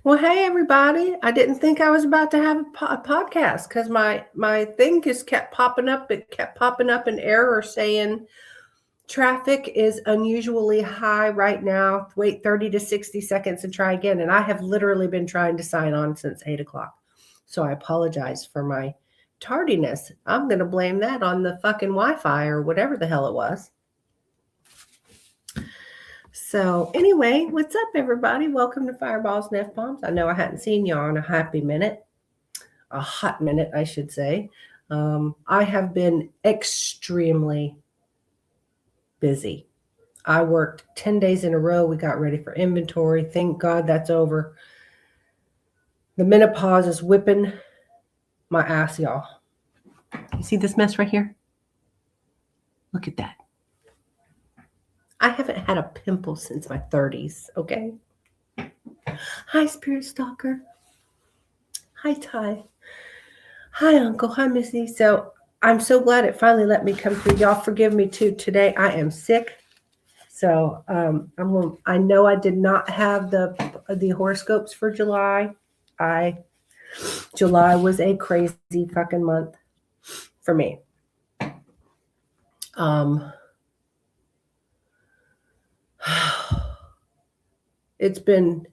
Well, hey everybody! I didn't think I was about to have a podcast because my thing just kept popping up. It kept popping up an error saying traffic is unusually high right now. Wait 30 to 60 seconds and try again. And I have literally been trying to sign on since 8 o'clock. So I apologize for my tardiness. I'm going to blame that on the fucking Wi-Fi or whatever the hell it was. So anyway, what's up, everybody? Welcome to Fireballs and F-Bombs. I know I hadn't seen y'all in a hot minute, I should say. I have been extremely busy. I worked 10 days in a row. We got ready for inventory. Thank God that's over. The menopause is whipping my ass, y'all. You see this mess right here? Look at that. I haven't had a pimple since my 30s, okay? Hi, Spirit Stalker. Hi, Ty. Hi, Uncle. Hi, Missy. So I'm so glad it finally let me come through. Y'all forgive me, too. Today I am sick. So I know I did not have the horoscopes for July. July was a crazy fucking month for me. It's been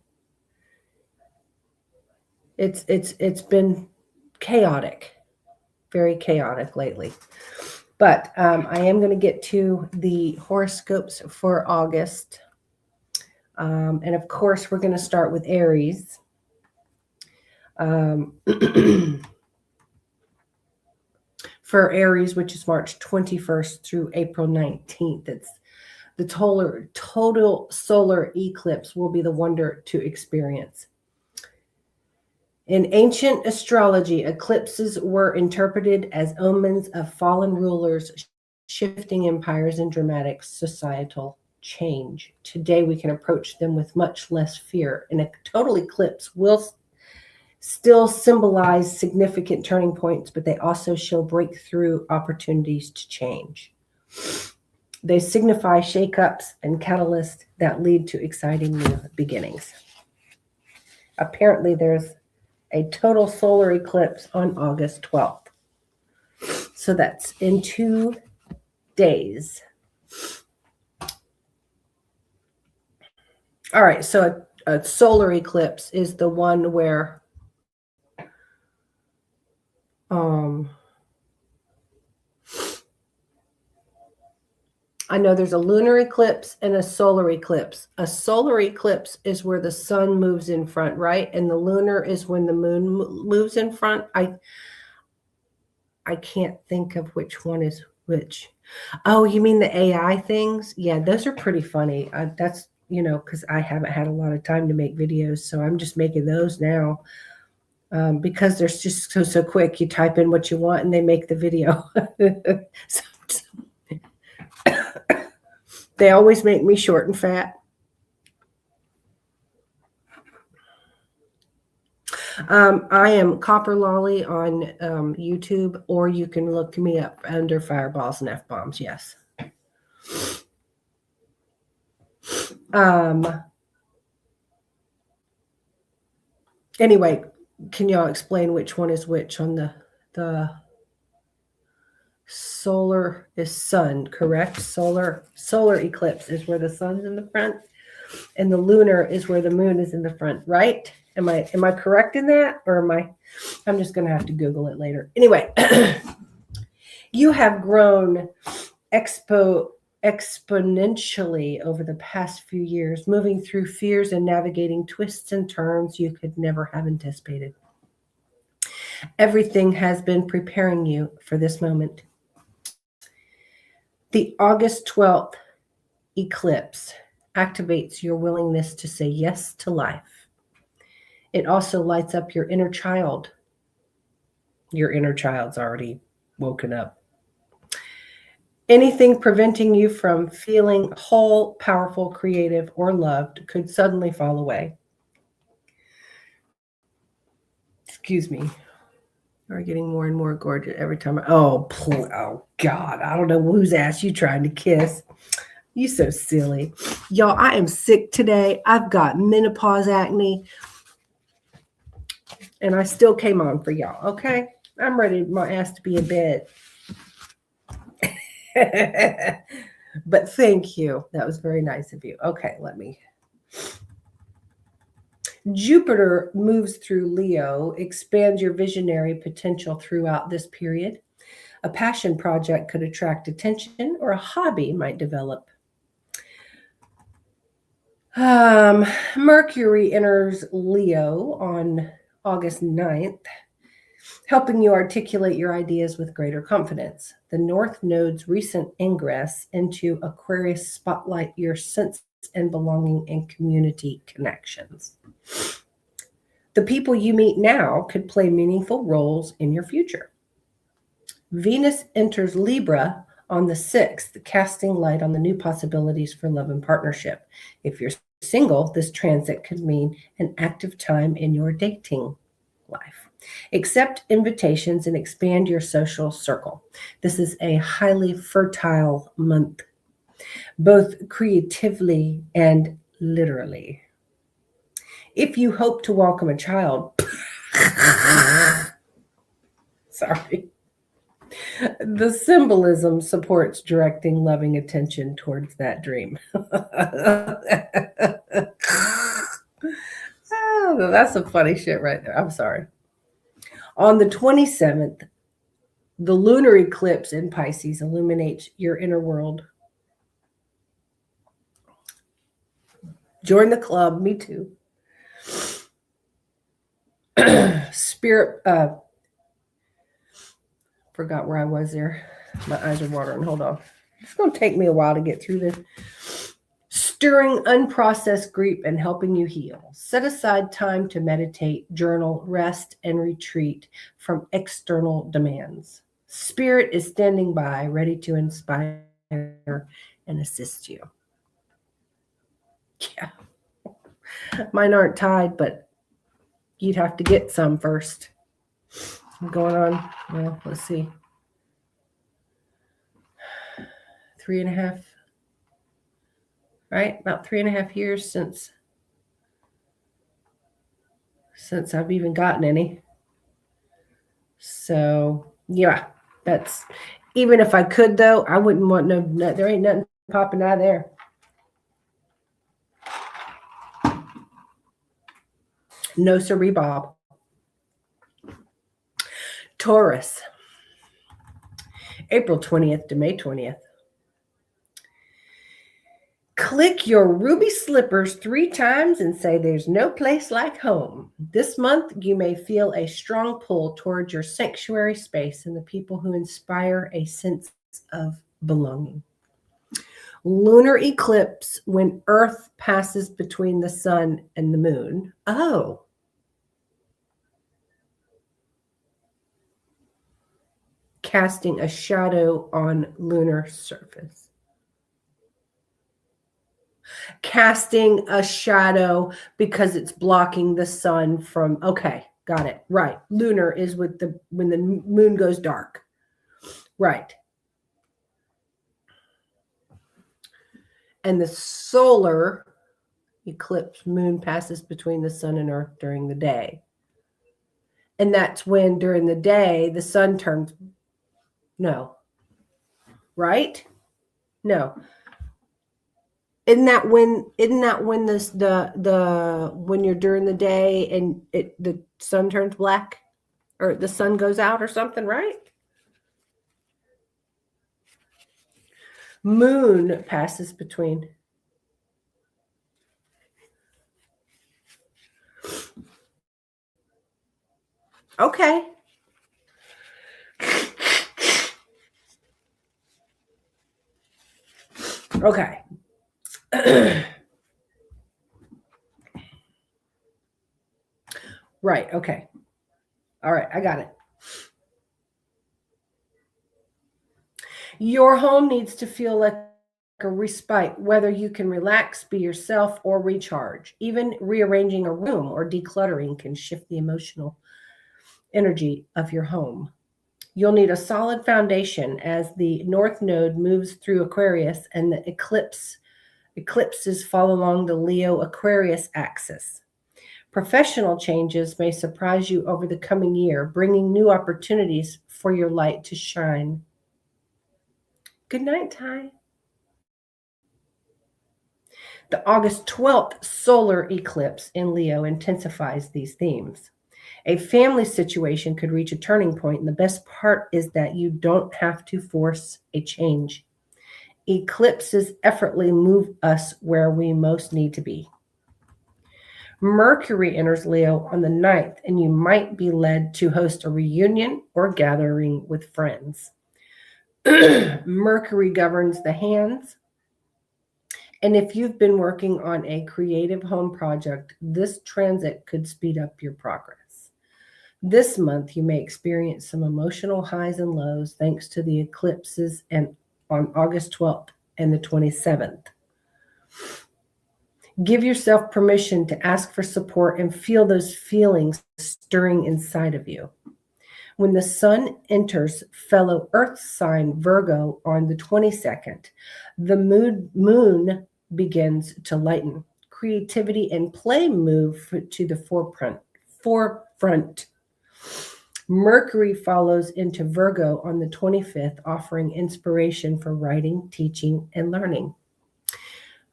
chaotic, very chaotic lately. But I am going to get to the horoscopes for August. And of course, we're going to start with Aries. For Aries, which is March 21st through April 19th, it's the total solar eclipse will be the wonder to experience. In ancient astrology, eclipses were interpreted as omens of fallen rulers, shifting empires, and dramatic societal change. Today, we can approach them with much less fear, and a total eclipse will still symbolize significant turning points, but they also show breakthrough opportunities to change. They signify shakeups and catalysts that lead to exciting new beginnings. Apparently, there's a total solar eclipse on August 12th. So that's in 2 days. All right, so a solar eclipse is the one where I know there's a lunar eclipse and a solar eclipse. A solar eclipse is where the sun moves in front, right? And the lunar is when the moon moves in front. I can't think of which one is which. Oh, you mean the AI things? Yeah, those are pretty funny. That's, because I haven't had a lot of time to make videos, so I'm just making those now. Because they're just so quick. You type in what you want and they make the video. They always make me short and fat. I am Copper Lolly on YouTube, or you can look me up under Fireballs and F-Bombs. Yes. Anyway, can y'all explain which one is which on the solar is sun, correct? Solar eclipse is where the sun's in the front, and the lunar is where the moon is in the front, right? Am I correct in that, or I'm just going to have to Google it later. Anyway, you have grown exponentially over the past few years, moving through fears and navigating twists and turns you could never have anticipated. Everything has been preparing you for this moment. The August 12th eclipse activates your willingness to say yes to life. It also lights up your inner child. Your inner child's already woken up. Anything preventing you from feeling whole, powerful, creative, or loved could suddenly fall away. Excuse me. You're getting more and more gorgeous every time. Oh, God. I don't know whose ass you trying to kiss. You so silly. Y'all, I am sick today. I've got menopause acne. And I still came on for y'all. Okay. I'm ready my ass to be in bed. But thank you. That was very nice of you. Okay, let me. Jupiter moves through Leo, expands your visionary potential throughout this period. A passion project could attract attention, or a hobby might develop. Mercury enters Leo on August 9th, helping you articulate your ideas with greater confidence. The North Node's recent ingress into Aquarius spotlight your sense and belonging and community connections. The people you meet now could play meaningful roles in your future. Venus enters Libra on the 6th, casting light on the new possibilities for love and partnership. If you're single, this transit could mean an active time in your dating life. Accept invitations and expand your social circle. This is a highly fertile month, both creatively and literally. If you hope to welcome a child, sorry, the symbolism supports directing loving attention towards that dream. Oh, that's some funny shit right there. I'm sorry. On the 27th, the lunar eclipse in Pisces illuminates your inner world. Join the club, me too. Spirit, forgot where I was there. My eyes are watering. Hold on. It's going to take me a while to get through this. Stirring unprocessed grief and helping you heal. Set aside time to meditate, journal, rest, and retreat from external demands. Spirit is standing by, ready to inspire and assist you. Yeah. Mine aren't tied, but you'd have to get some first. I'm going on, well, let's see. 3.5, right? About 3.5 years since I've even gotten any. So yeah, that's, even if I could though, I wouldn't want no, there ain't nothing popping out of there. No siree, Bob. Taurus, April 20th to May 20th. Click your ruby slippers 3 times and say there's no place like home. This month, you may feel a strong pull towards your sanctuary space and the people who inspire a sense of belonging. Lunar eclipse when Earth passes between the sun and the moon. Oh. Casting a shadow on lunar surface. Casting a shadow because it's blocking the sun from, okay, got it. Right. Lunar is with when the moon goes dark. Right. And the solar eclipse moon passes between the sun and Earth during the day. And that's when during the day the sun turns, no. Right? No. Isn't that when this the when you're during the day and the sun turns black or the sun goes out or something, right? Moon passes between. Okay. Okay. Right. Okay. All right. I got it. Your home needs to feel like a respite, whether you can relax, be yourself, or recharge. Even rearranging a room or decluttering can shift the emotional energy of your home. You'll need a solid foundation as the North Node moves through Aquarius and the eclipses fall along the Leo Aquarius axis. Professional changes may surprise you over the coming year, bringing new opportunities for your light to shine. Good night, Ty. The August 12th solar eclipse in Leo intensifies these themes. A family situation could reach a turning point, and the best part is that you don't have to force a change. Eclipses effortlessly move us where we most need to be. Mercury enters Leo on the 9th, and you might be led to host a reunion or gathering with friends. Mercury governs the hands, and if you've been working on a creative home project, this transit could speed up your progress. This month, you may experience some emotional highs and lows thanks to the eclipses and on August 12th and the 27th. Give yourself permission to ask for support and feel those feelings stirring inside of you. When the sun enters fellow Earth sign Virgo on the 22nd, the moon begins to lighten. Creativity and play move to the forefront. Mercury follows into Virgo on the 25th, offering inspiration for writing, teaching, and learning.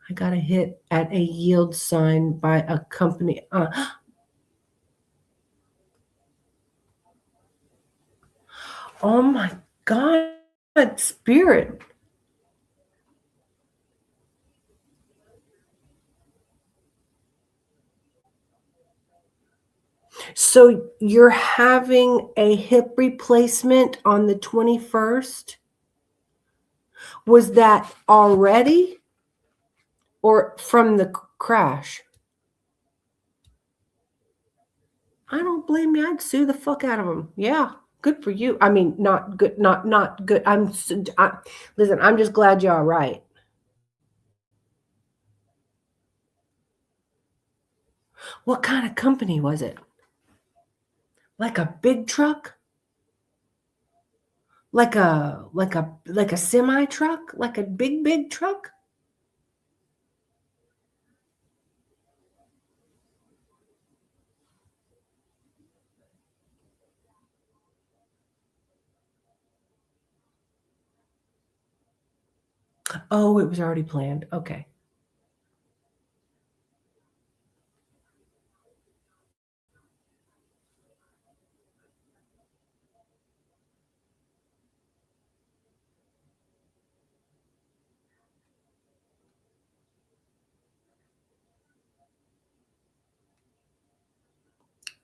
I got a hit at a yield sign by a company. Oh my God, Spirit. So you're having a hip replacement on the 21st? Was that already or from the crash? I don't blame you. I'd sue the fuck out of them. Yeah, good for you. I mean, not good, not good. Listen, I'm just glad you're all right. What kind of company was it? Like a big truck? Like a semi truck? Like a big truck? Oh, it was already planned. Okay.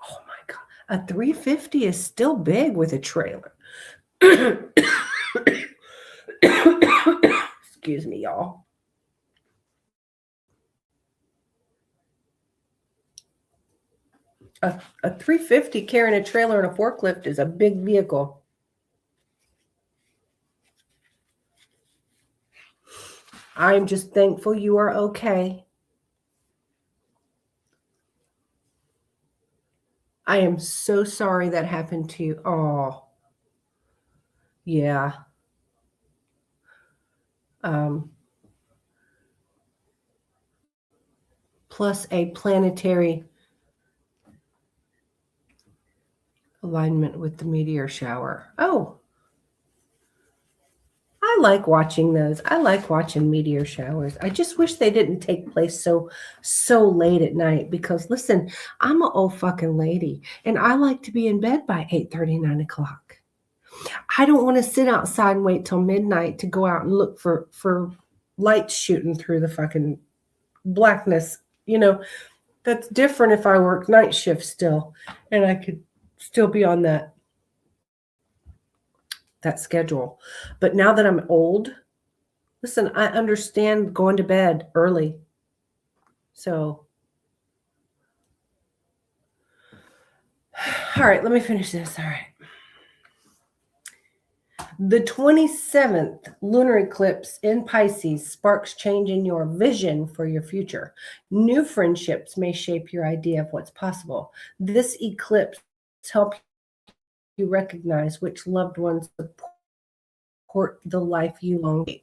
Oh my God. A 350 is still big with a trailer. Excuse me, y'all. A 350 carrying a trailer and a forklift is a big vehicle. I'm just thankful you are okay. I am so sorry that happened to you. Oh, yeah. Um, plus a planetary alignment with the meteor shower. Oh, I like watching those. I like watching meteor showers. I just wish they didn't take place so late at night because listen, I'm an old fucking lady and I like to be in bed by 8:30, 9 o'clock. I don't want to sit outside and wait till midnight to go out and look for lights shooting through the fucking blackness. That's different if I work night shift still and I could still be on that schedule. But now that I'm old, listen, I understand going to bed early. So, all right, let me finish this. All right. The 27th lunar eclipse in Pisces sparks change in your vision for your future. New friendships may shape your idea of what's possible. This eclipse helps you recognize which loved ones support the life you long to.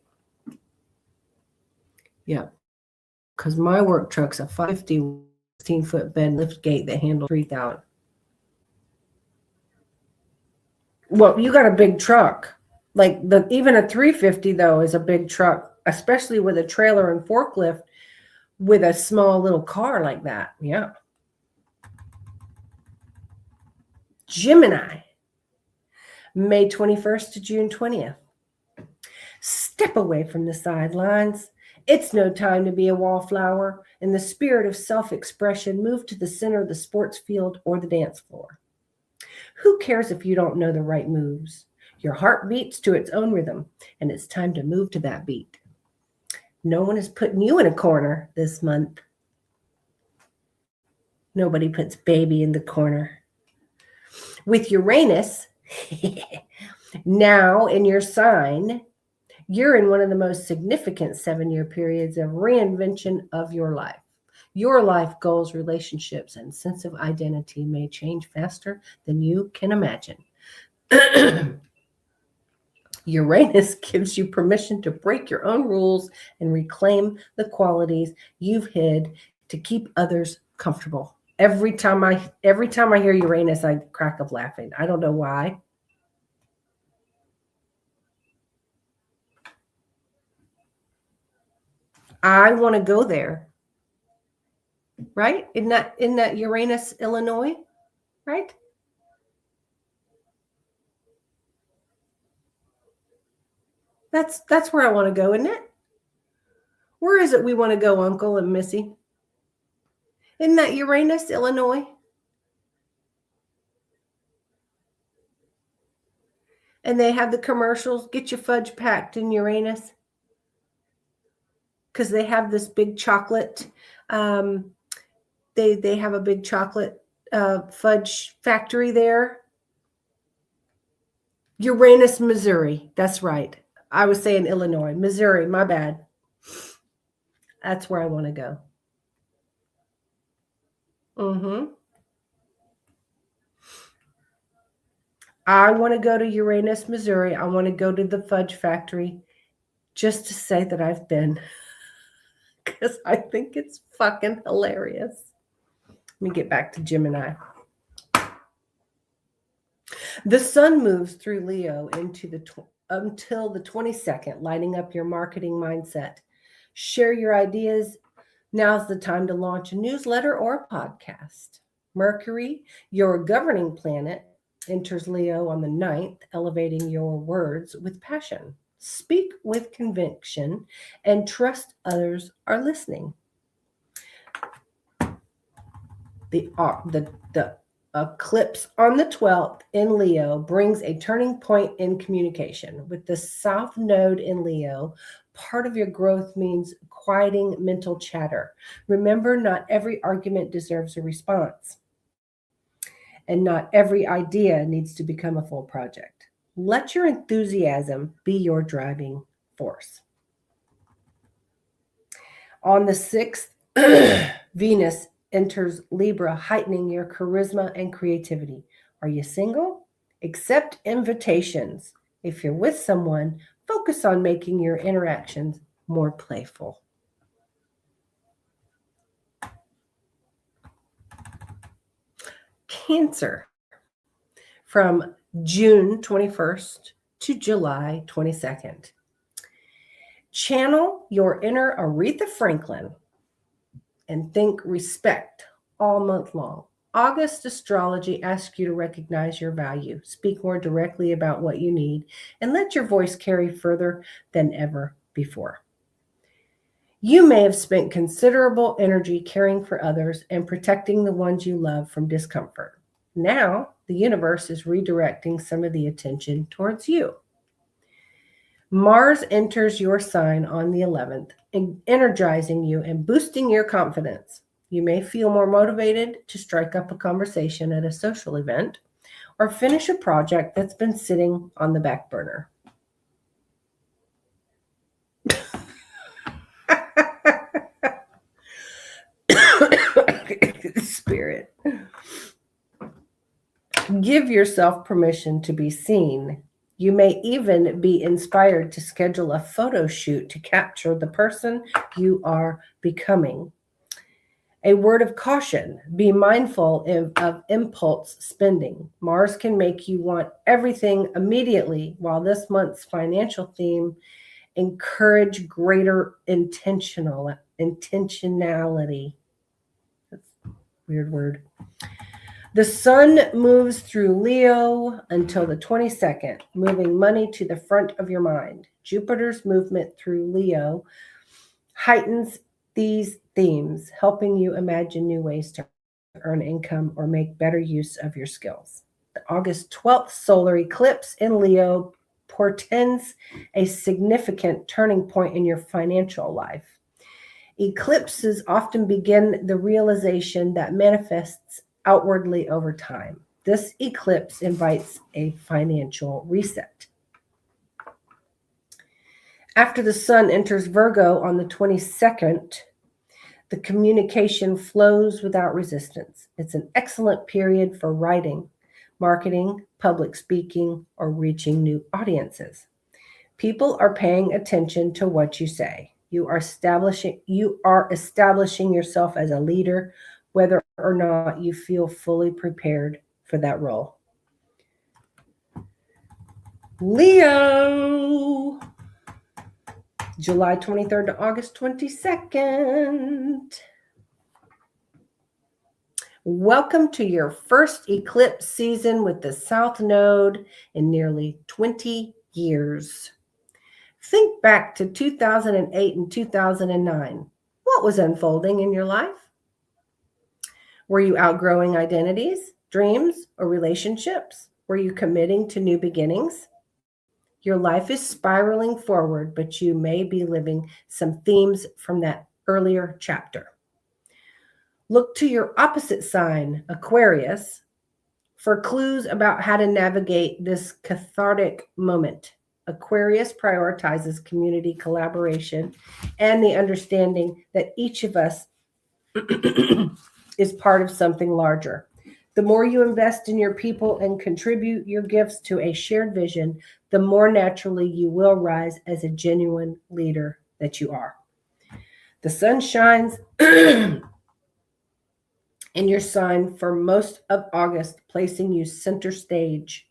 Yeah, because my work truck's a 550 16-foot bed lift gate that handles 3,000. Well, you got a big truck. Like even a 350 though is a big truck, especially with a trailer and forklift with a small little car like that. Yeah. Gemini, May 21st to June 20th. Step away from the sidelines. It's no time to be a wallflower. In the spirit of self-expression, move to the center of the sports field or the dance floor. Who cares if you don't know the right moves? Your heart beats to its own rhythm, and it's time to move to that beat. No one is putting you in a corner this month. Nobody puts baby in the corner. With Uranus now in your sign, you're in one of the most significant 7-year periods of reinvention of your life. Your life goals, relationships, and sense of identity may change faster than you can imagine. Uranus gives you permission to break your own rules and reclaim the qualities you've hid to keep others comfortable. Every time I hear Uranus, I crack up laughing. I don't know why. I want to go there. Right? Isn't that Uranus, Illinois? Right? That's where I want to go, isn't it? Where is it we want to go, Uncle and Missy? Isn't that Uranus, Illinois? And they have the commercials, get your fudge packed in Uranus. Because they have this big chocolate. They have a big chocolate fudge factory there. Uranus, Missouri. That's right. I was saying Illinois. Missouri, my bad. That's where I want to go. I want to go to Uranus, Missouri. I want to go to the fudge factory just to say that I've been. Because I think it's fucking hilarious. Let me get back to Gemini. The sun moves through Leo until the 22nd, lighting up your marketing mindset. Share your ideas. Now's the time to launch a newsletter or a podcast. Mercury, your governing planet, enters Leo on the 9th, elevating your words with passion. Speak with conviction and trust others are listening. The eclipse on the 12th in Leo brings a turning point in communication. With the South Node in Leo, part of your growth means quieting mental chatter. Remember, not every argument deserves a response, and not every idea needs to become a full project. Let your enthusiasm be your driving force. On the 6th, Venus enters Libra, heightening your charisma and creativity. Are you single? Accept invitations. If you're with someone, focus on making your interactions more playful. Cancer, from June 21st to July 22nd. Channel your inner Aretha Franklin and think respect all month long. August astrology asks you to recognize your value, speak more directly about what you need, and let your voice carry further than ever before. You may have spent considerable energy caring for others and protecting the ones you love from discomfort. Now, the universe is redirecting some of the attention towards you. Mars enters your sign on the 11th, energizing you and boosting your confidence. You may feel more motivated to strike up a conversation at a social event or finish a project that's been sitting on the back burner. Spirit. Give yourself permission to be seen. You may even be inspired to schedule a photo shoot to capture the person you are becoming. A word of caution: be mindful of impulse spending. Mars can make you want everything immediately, while this month's financial theme encourage greater intentionality. That's a weird word. The sun moves through Leo until the 22nd, moving money to the front of your mind. Jupiter's movement through Leo heightens these themes, helping you imagine new ways to earn income or make better use of your skills. The August 12th solar eclipse in Leo portends a significant turning point in your financial life. Eclipses often begin the realization that manifests outwardly over time. This eclipse invites a financial reset. After the sun enters Virgo on the 22nd, the communication flows without resistance. It's an excellent period for writing, marketing, public speaking, or reaching new audiences. People are paying attention to what you say. You are establishing yourself as a leader, whether or not you feel fully prepared for that role. Leo, July 23rd to August 22nd. Welcome to your first eclipse season with the South Node in nearly 20 years. Think back to 2008 and 2009. What was unfolding in your life? Were you outgrowing identities, dreams, or relationships? Were you committing to new beginnings? Your life is spiraling forward, but you may be living some themes from that earlier chapter. Look to your opposite sign, Aquarius, for clues about how to navigate this cathartic moment. Aquarius prioritizes community collaboration and the understanding that each of us is part of something larger. The more you invest in your people and contribute your gifts to a shared vision, the more naturally you will rise as a genuine leader that you are. The sun shines in your sign for most of August, placing you center stage.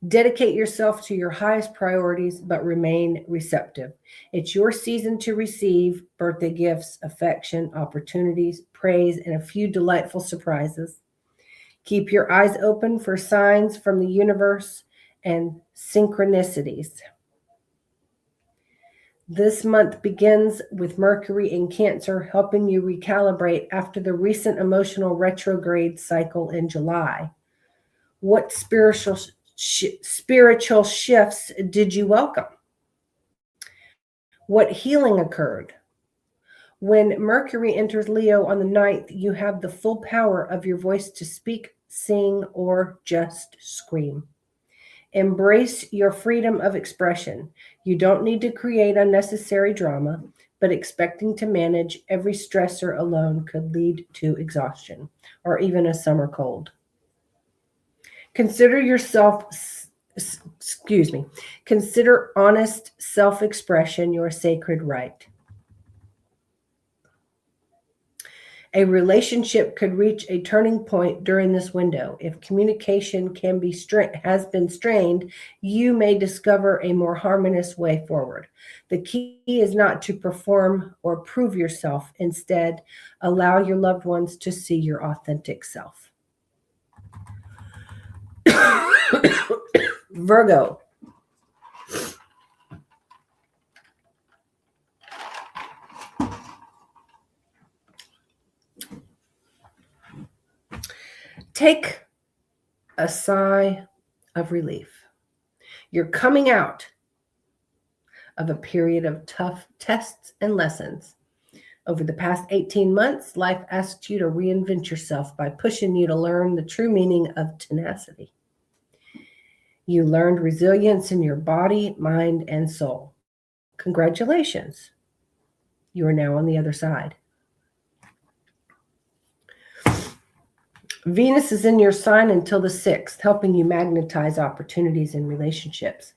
Dedicate yourself to your highest priorities, but remain receptive. It's your season to receive birthday gifts, affection, opportunities, praise, and a few delightful surprises. Keep your eyes open for signs from the universe and synchronicities. This month begins with Mercury in Cancer, helping you recalibrate after the recent emotional retrograde cycle in July. What spiritual shifts did you welcome? What healing occurred? When Mercury enters Leo on the 9th, you have the full power of your voice to speak, sing, or just scream. Embrace your freedom of expression. You don't need to create unnecessary drama, but expecting to manage every stressor alone could lead to exhaustion or even a summer cold. Consider honest self-expression your sacred right. A relationship could reach a turning point during this window. If communication has been strained, you may discover a more harmonious way forward. The key is not to perform or prove yourself. Instead, allow your loved ones to see your authentic self. Virgo. Take a sigh of relief. You're coming out of a period of tough tests and lessons. Over the past 18 months, life asked you to reinvent yourself by pushing you to learn the true meaning of tenacity. You learned resilience in your body, mind, and soul. Congratulations. You are now on the other side. Venus is in your sign until the 6th, helping you magnetize opportunities in relationships.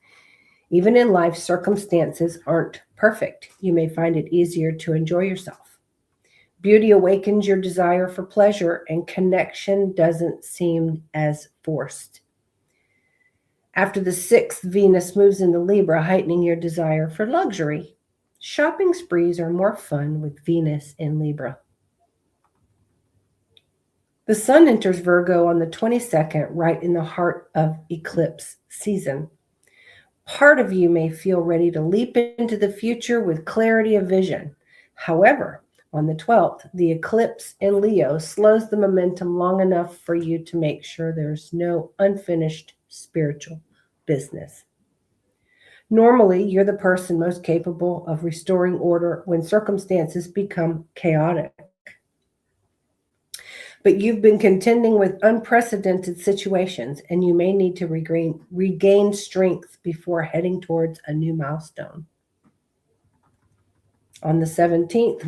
Even in life, circumstances aren't perfect. You may find it easier to enjoy yourself. Beauty awakens your desire for pleasure, and connection doesn't seem as forced. After the 6th, Venus moves into Libra, heightening your desire for luxury. Shopping sprees are more fun with Venus in Libra. The Sun enters Virgo on the 22nd, right in the heart of eclipse season. Part of you may feel ready to leap into the future with clarity of vision. However, on the 12th, the eclipse in Leo slows the momentum long enough for you to make sure there's no unfinished spiritual business. Normally, you're the person most capable of restoring order when circumstances become chaotic. But you've been contending with unprecedented situations, and you may need to regain strength before heading towards a new milestone. On the 17th,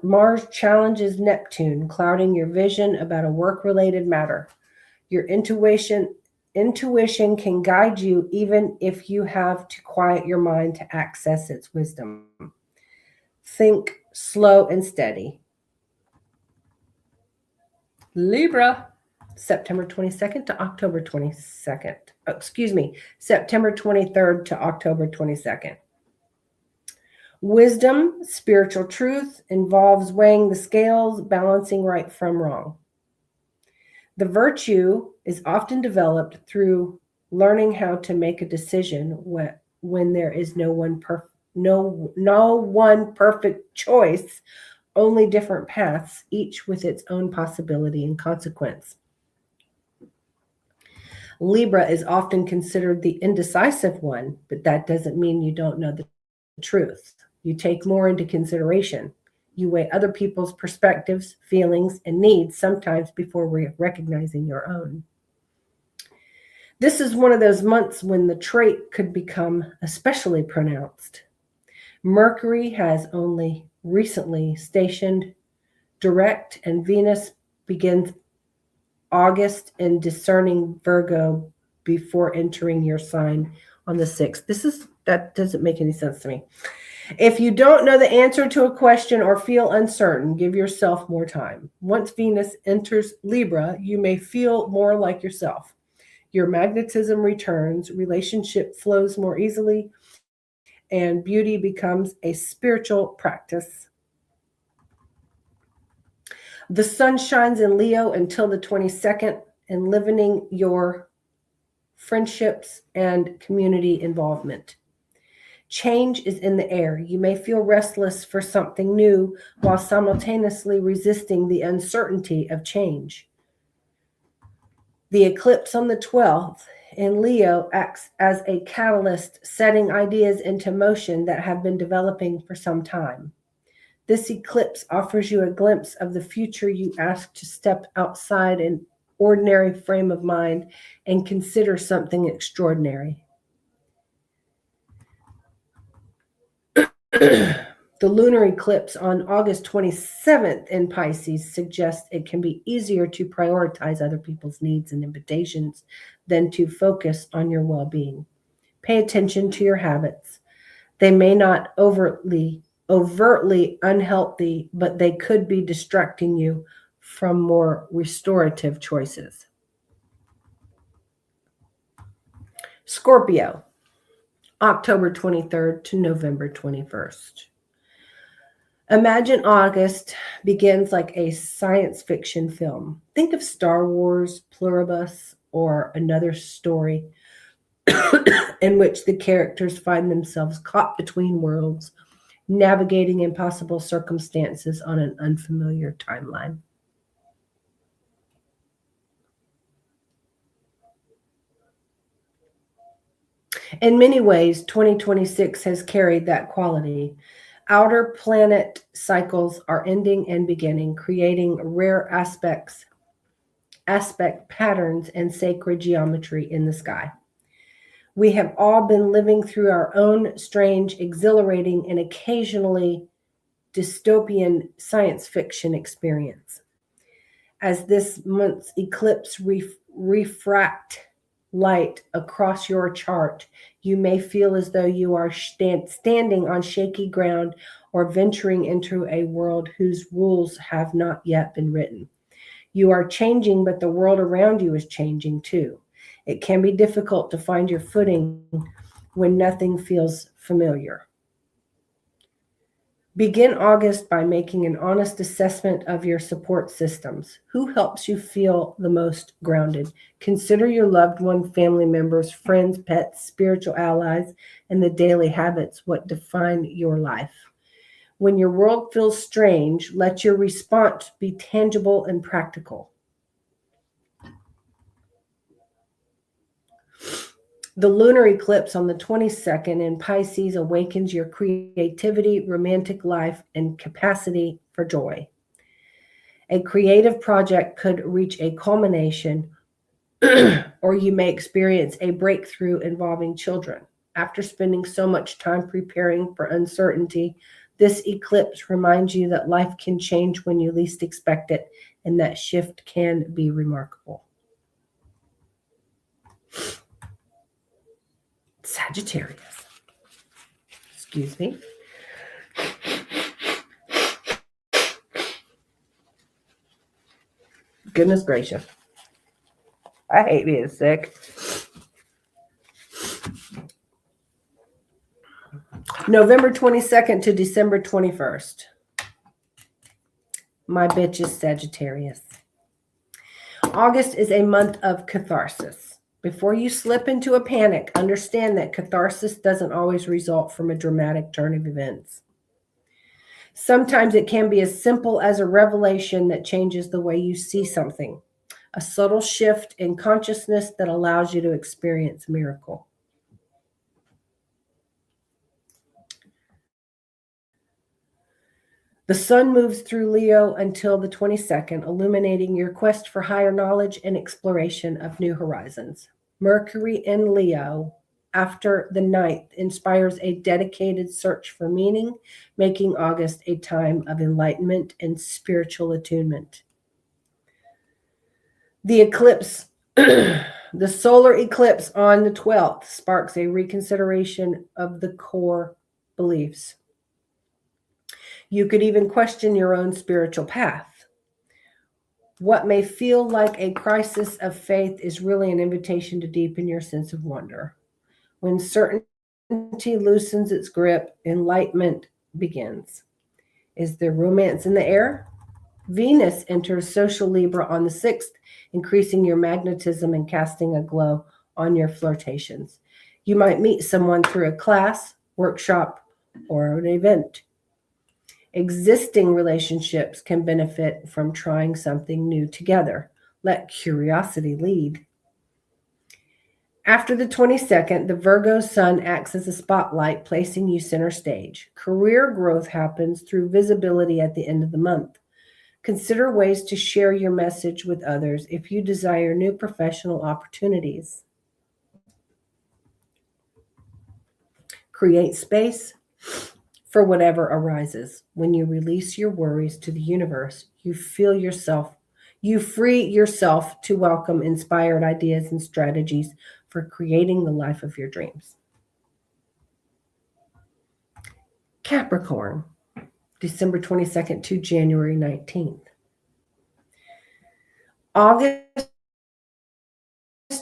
Mars challenges Neptune, clouding your vision about a work-related matter. Your intuition can guide you even if you have to quiet your mind to access its wisdom. Think slow and steady. Libra, September 22nd to October 22nd. September 23rd to October 22nd. Wisdom, spiritual truth, involves weighing the scales, balancing right from wrong. The virtue is often developed through learning how to make a decision when there is no one perfect choice, only different paths, each with its own possibility and consequence. Libra is often considered the indecisive one, but that doesn't mean you don't know the truth. You take more into consideration. You weigh other people's perspectives, feelings, and needs sometimes before recognizing your own. This is one of those months when the trait could become especially pronounced. Mercury has only recently stationed direct, and Venus begins August in discerning Virgo before entering your sign on the 6th. That doesn't make any sense to me. If you don't know the answer to a question or feel uncertain, give yourself more time. Once Venus enters Libra, you may feel more like yourself. Your magnetism returns, relationship flows more easily, and beauty becomes a spiritual practice. The sun shines in Leo until the 22nd, enlivening your friendships and community involvement. Change is in the air. You may feel restless for something new while simultaneously resisting the uncertainty of change. The eclipse on the 12th in Leo acts as a catalyst, setting ideas into motion that have been developing for some time. This eclipse offers you a glimpse of the future you ask to step outside an ordinary frame of mind and consider something extraordinary. The lunar eclipse on August 27th in Pisces suggests it can be easier to prioritize other people's needs and invitations than to focus on your well-being. Pay attention to your habits. They may not overtly unhealthy, but they could be distracting you from more restorative choices. Scorpio, October 23rd to November 21st. Imagine August begins like a science fiction film. Think of Star Wars, Pluribus, or another story in which the characters find themselves caught between worlds, navigating impossible circumstances on an unfamiliar timeline. In many ways, 2026 has carried that quality. Outer planet cycles are ending and beginning, creating rare aspect patterns and sacred geometry in the sky. We have all been living through our own strange, exhilarating, and occasionally dystopian science fiction experience. As this month's eclipse refract light across your chart, you may feel as though you are standing on shaky ground or venturing into a world whose rules have not yet been written. You are changing, but the world around you is changing too. It can be difficult to find your footing when nothing feels familiar. Begin August by making an honest assessment of your support systems. Who helps you feel the most grounded? Consider your loved one, family members, friends, pets, spiritual allies, and the daily habits what define your life. When your world feels strange, let your response be tangible and practical. The lunar eclipse on the 22nd in Pisces awakens your creativity, romantic life, and capacity for joy. A creative project could reach a culmination, or you may experience a breakthrough involving children. After spending so much time preparing for uncertainty, this eclipse reminds you that life can change when you least expect it, and that shift can be remarkable. Sagittarius. Excuse me. Goodness gracious. I hate being sick. November 22nd to December 21st. My bitch is Sagittarius. August is a month of catharsis. Before you slip into a panic, understand that catharsis doesn't always result from a dramatic turn of events. Sometimes it can be as simple as a revelation that changes the way you see something, a subtle shift in consciousness that allows you to experience a miracle. The sun moves through Leo until the 22nd, illuminating your quest for higher knowledge and exploration of new horizons. Mercury in Leo after the 9th inspires a dedicated search for meaning, making August a time of enlightenment and spiritual attunement. The eclipse, the solar eclipse on the 12th sparks a reconsideration of the core beliefs. You could even question your own spiritual path. What may feel like a crisis of faith is really an invitation to deepen your sense of wonder. When certainty loosens its grip, enlightenment begins. Is there romance in the air? Venus enters social Libra on the 6th, increasing your magnetism and casting a glow on your flirtations. You might meet someone through a class, workshop, or an event. Existing relationships can benefit from trying something new together. Let curiosity lead. After the 22nd, the Virgo sun acts as a spotlight, placing you center stage. Career growth happens through visibility at the end of the month. Consider ways to share your message with others if you desire new professional opportunities. Create space for whatever arises. When you release your worries to the universe, you free yourself to welcome inspired ideas and strategies for creating the life of your dreams. Capricorn, December 22nd to January 19th. August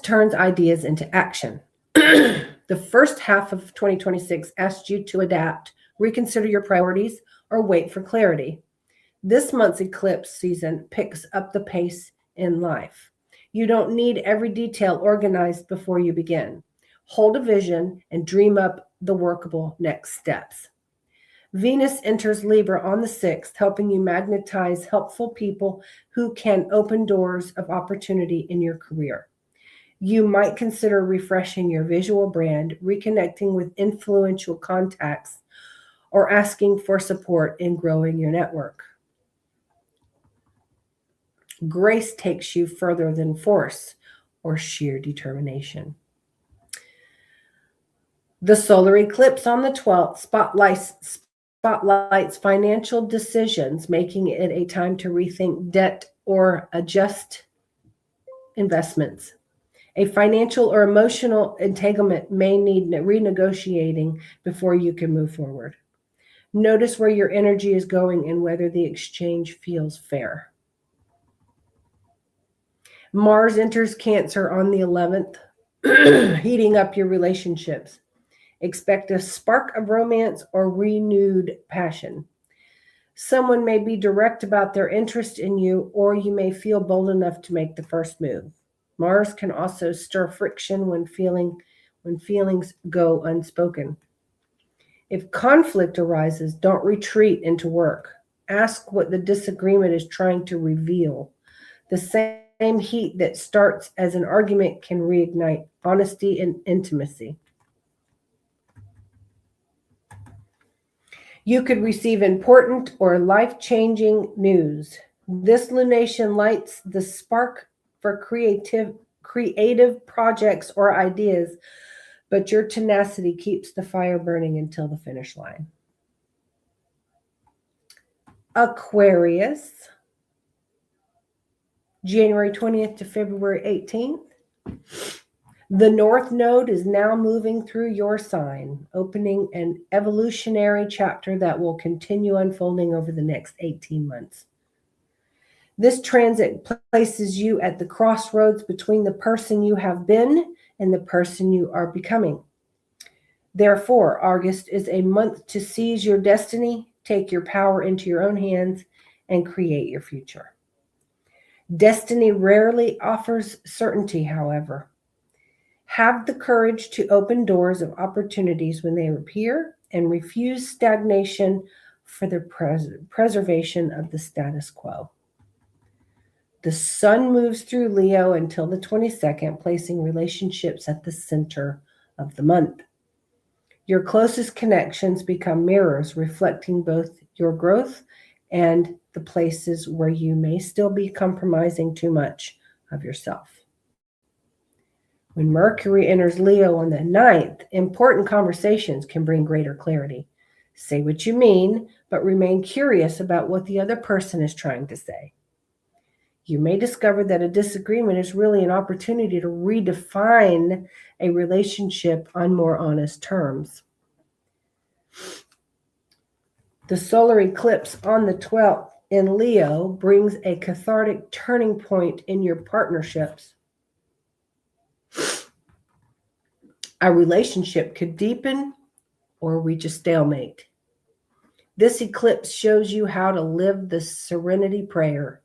turns ideas into action. The first half of 2026 asks you to adapt, reconsider your priorities, or wait for clarity. This month's eclipse season picks up the pace in life. You don't need every detail organized before you begin. Hold a vision and dream up the workable next steps. Venus enters Libra on the 6th, helping you magnetize helpful people who can open doors of opportunity in your career. You might consider refreshing your visual brand, reconnecting with influential contacts, or asking for support in growing your network. Grace takes you further than force or sheer determination. The solar eclipse on the 12th spotlights financial decisions, making it a time to rethink debt or adjust investments. A financial or emotional entanglement may need renegotiating before you can move forward. Notice where your energy is going and whether the exchange feels fair. Mars enters Cancer on the 11th, heating up your relationships. Expect a spark of romance or renewed passion. Someone may be direct about their interest in you, or you may feel bold enough to make the first move. Mars can also stir friction when feelings go unspoken. If conflict arises, don't retreat into work. Ask what the disagreement is trying to reveal. The same heat that starts as an argument can reignite honesty and intimacy. You could receive important or life-changing news. This lunation lights the spark for creative projects or ideas, but your tenacity keeps the fire burning until the finish line. Aquarius, January 20th to February 18th. The North Node is now moving through your sign, opening an evolutionary chapter that will continue unfolding over the next 18 months. This transit places you at the crossroads between the person you have been and the person you are becoming. Therefore, August is a month to seize your destiny, take your power into your own hands, and create your future. Destiny rarely offers certainty, however. Have the courage to open doors of opportunities when they appear and refuse stagnation for the preservation of the status quo. The sun moves through Leo until the 22nd, placing relationships at the center of the month. Your closest connections become mirrors, reflecting both your growth and the places where you may still be compromising too much of yourself. When Mercury enters Leo on the 9th, important conversations can bring greater clarity. Say what you mean, but remain curious about what the other person is trying to say. You may discover that a disagreement is really an opportunity to redefine a relationship on more honest terms. The solar eclipse on the 12th in Leo brings a cathartic turning point in your partnerships. A relationship could deepen or reach a stalemate. This eclipse shows you how to live the serenity prayer,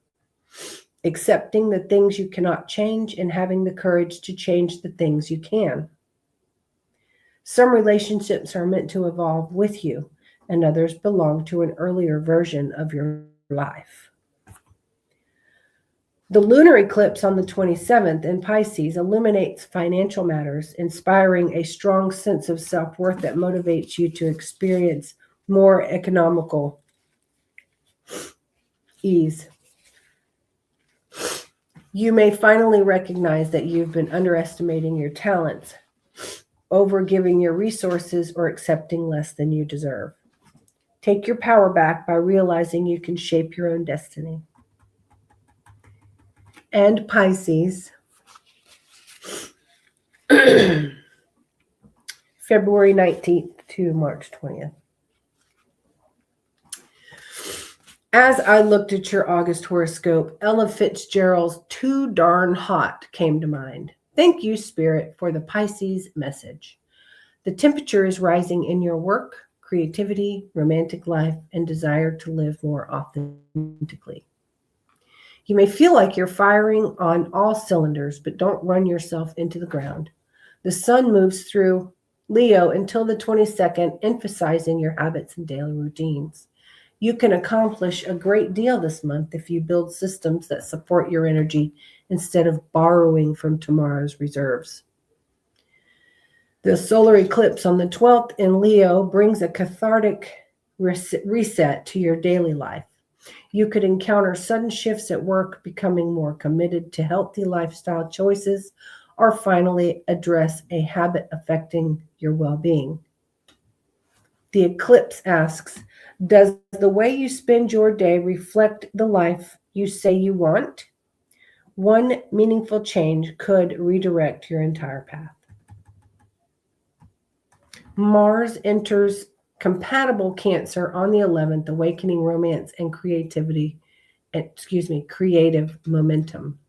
accepting the things you cannot change and having the courage to change the things you can. Some relationships are meant to evolve with you, and others belong to an earlier version of your life. The lunar eclipse on the 27th in Pisces illuminates financial matters, inspiring a strong sense of self-worth that motivates you to experience more economical ease. You may finally recognize that you've been underestimating your talents, overgiving your resources, or accepting less than you deserve. Take your power back by realizing you can shape your own destiny. And Pisces, February 19th to March 20th. As I looked at your August horoscope, Ella Fitzgerald's "Too Darn Hot" came to mind. Thank you, Spirit, for the Pisces message. The temperature is rising in your work, creativity, romantic life, and desire to live more authentically. You may feel like you're firing on all cylinders, but don't run yourself into the ground. The sun moves through Leo until the 22nd, emphasizing your habits and daily routines. You can accomplish a great deal this month if you build systems that support your energy instead of borrowing from tomorrow's reserves. The solar eclipse on the 12th in Leo brings a cathartic reset to your daily life. You could encounter sudden shifts at work, becoming more committed to healthy lifestyle choices, or finally address a habit affecting your well-being. The eclipse asks, does the way you spend your day reflect the life you say you want? One meaningful change could redirect your entire path. Mars enters Compatible Cancer on the 11th, awakening romance and creative momentum.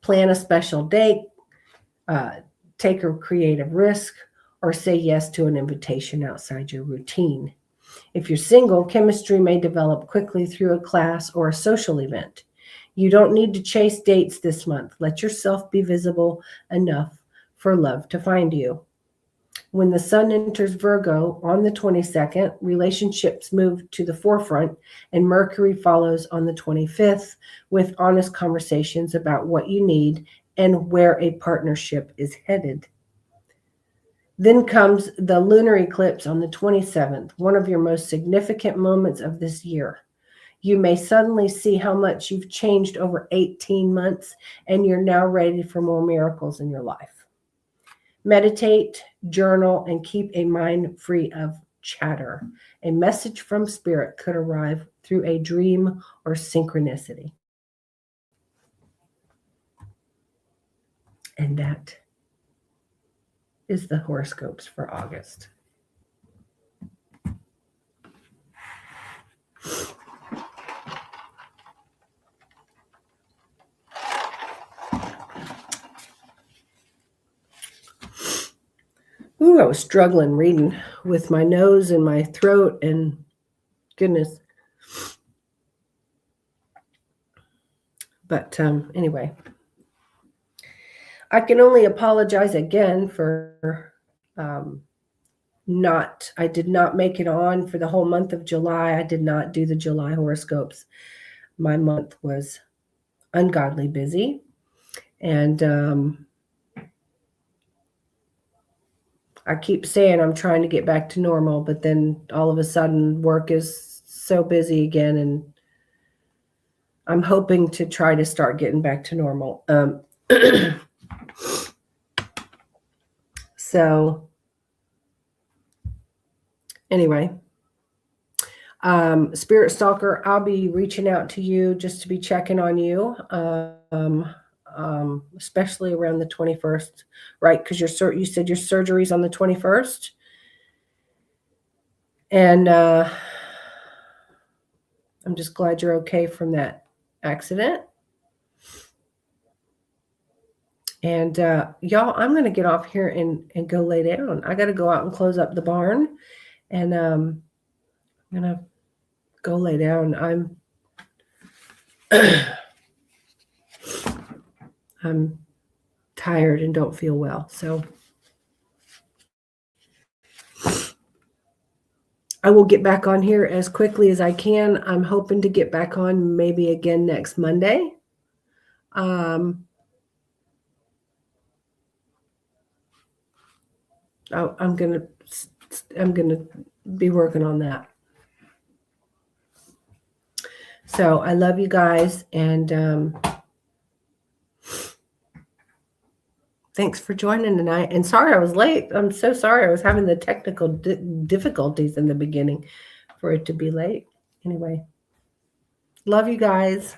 Plan a special date, take a creative risk, or say yes to an invitation outside your routine. If you're single, chemistry may develop quickly through a class or a social event. You don't need to chase dates this month. Let yourself be visible enough for love to find you. When the sun enters Virgo on the 22nd, relationships move to the forefront, and Mercury follows on the 25th with honest conversations about what you need and where a partnership is headed. Then comes the lunar eclipse on the 27th, one of your most significant moments of this year. You may suddenly see how much you've changed over 18 months, and you're now ready for more miracles in your life. Meditate, journal, and keep a mind free of chatter. A message from spirit could arrive through a dream or synchronicity. And that is the horoscopes for August. Ooh, I was struggling reading with my nose and my throat, and goodness. But anyway, I can only apologize again for I did not make it on for the whole month of July. I did not do the July horoscopes. My month was ungodly busy, and I keep saying I'm trying to get back to normal, but then all of a sudden work is so busy again, and I'm hoping to try to start getting back to normal. So anyway, Spirit Stalker, I'll be reaching out to you just to be checking on you, especially around the 21st, right? Because you said your surgery's on the 21st. And I'm just glad you're okay from that accident. And y'all, I'm going to get off here and go lay down. I got to go out and close up the barn. And I'm going to go lay down. I'm tired and don't feel well. So I will get back on here as quickly as I can. I'm hoping to get back on maybe again next Monday. I'm gonna be working on that. So I love you guys, and thanks for joining tonight. And sorry I was late. I'm so sorry. I was having the technical difficulties in the beginning for it to be late. Anyway, love you guys.